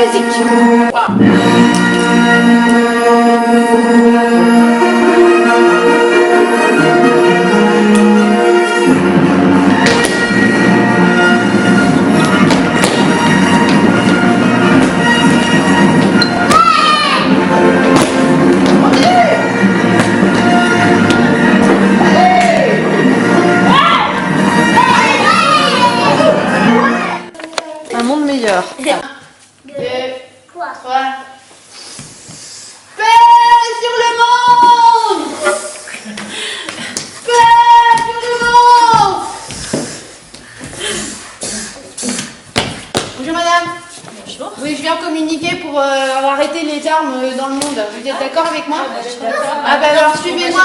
musique. Un monde meilleur. 1, 2, 3. Paix sur le monde! Paix sur le monde! Bonjour madame. Bonjour. Oui, je viens communiquer pour arrêter les armes dans le monde. Vous êtes d'accord avec moi? Ah bah alors suivez-moi.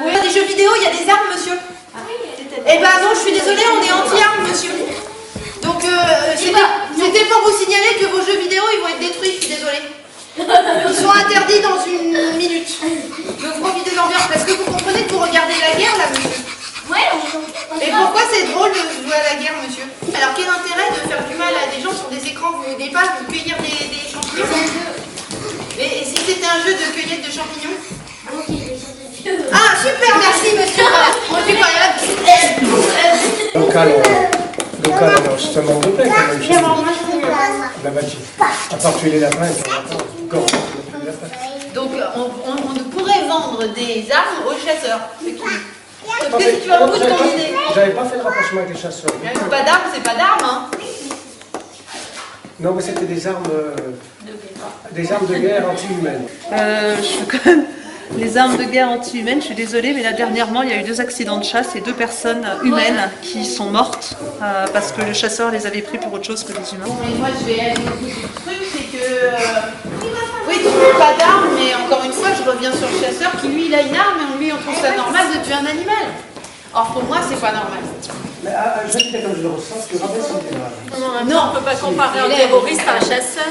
Oui, des jeux vidéo, il y a des armes, monsieur. Eh ben non, je suis désolée, on est anti-armes, monsieur. Donc c'était pour vous signaler que vos jeux vidéo ils vont être détruits, je suis désolée. Ils sont interdits dans une minute. Donc profitez de l'ambiance parce que vous comprenez que vous regardez la guerre là, monsieur. Ouais. Et pourquoi c'est drôle de jouer à la guerre, monsieur? Alors quel intérêt de faire du mal à des gens sur des écrans, vous n'aidez pas, vous cueillir des champignons? Et si c'était un jeu de cueillette de champignons? Ah super, merci monsieur. Moi je suis pas là. Local, alors c'est un manque de paix quand même. La magie. À part tuer les lapins, donc on pourrait vendre des armes aux chasseurs. Parce que si tu vas au bout de ton idée. J'avais pas fait le rapprochement avec les chasseurs. Pas d'armes, c'est pas d'armes, hein. Non, mais c'était des armes de guerre anti-humaines. Les armes de guerre anti-humaines, je suis désolée, mais là dernièrement il y a eu 2 accidents de chasse et 2 personnes humaines qui sont mortes parce que le chasseur les avait pris pour autre chose que les humains. Mais moi je vais aller au bout du truc, c'est que oui, tu veux pas d'armes, mais encore une fois je reviens sur le chasseur qui lui il a une arme et lui on trouve ça normal de tuer un animal. Or pour moi c'est pas normal. Mais je sais comme je le ressens, que rabais sont des graves. Non, on ne peut pas comparer un terroriste à un chasseur.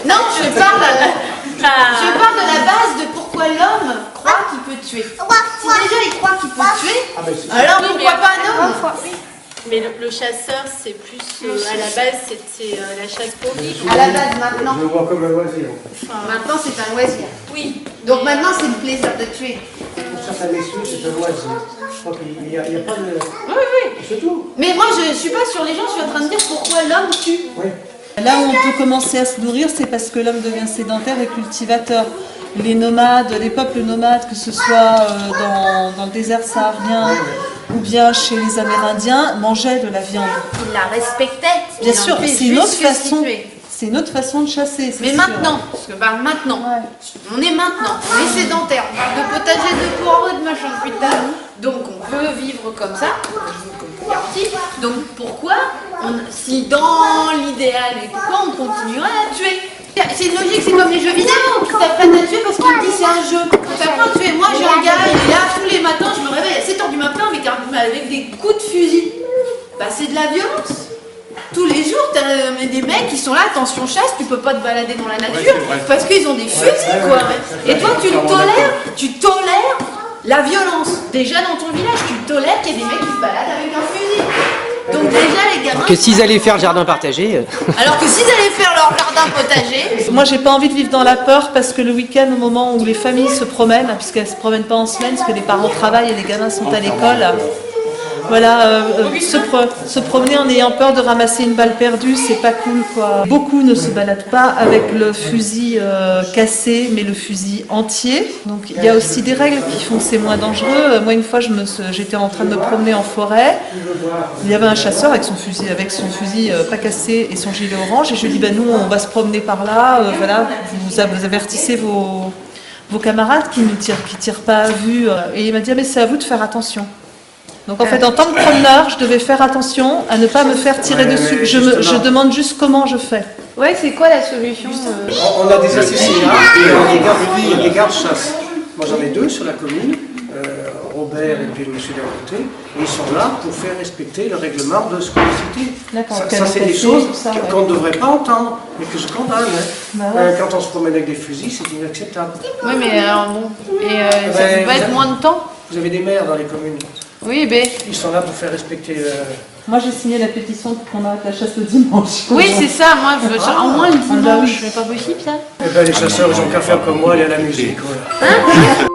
Non, je parle de la base de pourquoi l'homme croit qu'il peut tuer. Si déjà il croit qu'il peut tuer, alors pourquoi pas un homme? Mais le chasseur, c'est plus à la base, c'était la chasse pour vivre. À la base maintenant. Je le vois comme un loisir. Maintenant c'est un loisir. Oui. Donc maintenant c'est le plaisir de tuer. Pour certains messieurs, c'est un loisir. Je crois qu'il n'y a pas de... Oui. C'est tout. Mais moi je suis pas sur les gens, je suis en train de dire pourquoi l'homme tue. Oui. Là où on peut commencer à se nourrir, c'est parce que l'homme devient sédentaire et cultivateur. Les nomades, les peuples nomades, que ce soit dans le désert saharien ou bien chez les Amérindiens, mangeaient de la viande. Il la respectait. Bien sûr, c'est une autre façon. C'est une autre façon de chasser. Mais maintenant, parce que maintenant, on est sédentaire, on parle de potager, de poireaux, de machin depuis tout à l'heure. Donc on peut vivre comme ça, comme garantie. Donc pourquoi, si dans l'idéal, pourquoi on continuerait à tuer? C'est une logique, c'est comme les jeux vidéo, qui t'apprennent à tuer parce qu'ils disent c'est un jeu. On t'apprend à tuer. Moi j'ai un gars, il est là tous les matins, je me réveille à 7h du matin avec des coups de fusil. Bah c'est de la violence. Tous les jours, t'as des mecs qui sont là, attention chasse, tu peux pas te balader dans la nature parce qu'ils ont des fusils quoi. Et toi tu tolères la violence. Déjà dans ton village, tu tolères qu'il y ait des mecs qui se baladent avec un fusil. Donc déjà les gamins... Que s'ils allaient faire le jardin partagé... Alors que s'ils allaient faire leur jardin potager... Moi j'ai pas envie de vivre dans la peur parce que le week-end, au moment où les familles se promènent, puisqu'elles se promènent pas en semaine, parce que les parents travaillent et les gamins sont à l'école... Voilà, se promener en ayant peur de ramasser une balle perdue, c'est pas cool quoi. Beaucoup ne se baladent pas avec le fusil cassé, mais le fusil entier. Donc il y a aussi des règles qui font que c'est moins dangereux. Moi une fois j'étais en train de me promener en forêt, il y avait un chasseur avec son fusil pas cassé et son gilet orange et je lui dis nous on va se promener par là, voilà, vous avertissez vos camarades qui tirent pas à vue. Et il m'a dit mais c'est à vous de faire attention. Donc en fait, en tant que promeneur, je devais faire attention à ne pas me faire tirer dessus. Je demande juste comment je fais. Ouais, c'est quoi la solution On a des assassinats et des gardes-chasse. Moi j'en ai 2 sur la commune, Robert et puis le monsieur d'un côté. Et ils sont là pour faire respecter le règlement de scolarité. Ça c'est des choses qu'on ne devrait pas entendre, mais que je condamne. Quand on se promène avec des fusils, c'est inacceptable. Oui, mais alors bon, et ça peut pas être moins de temps. Vous avez des maires dans les communes. Oui, ben. Ils sont là pour faire respecter. Moi, j'ai signé la pétition pour qu'on arrête la chasse le dimanche. Oui, c'est ça, moi, je veux au moins le dimanche. C'est pas possible, ça. Eh ben, les chasseurs, ils ont qu'à faire comme moi, aller à la musique. Voilà.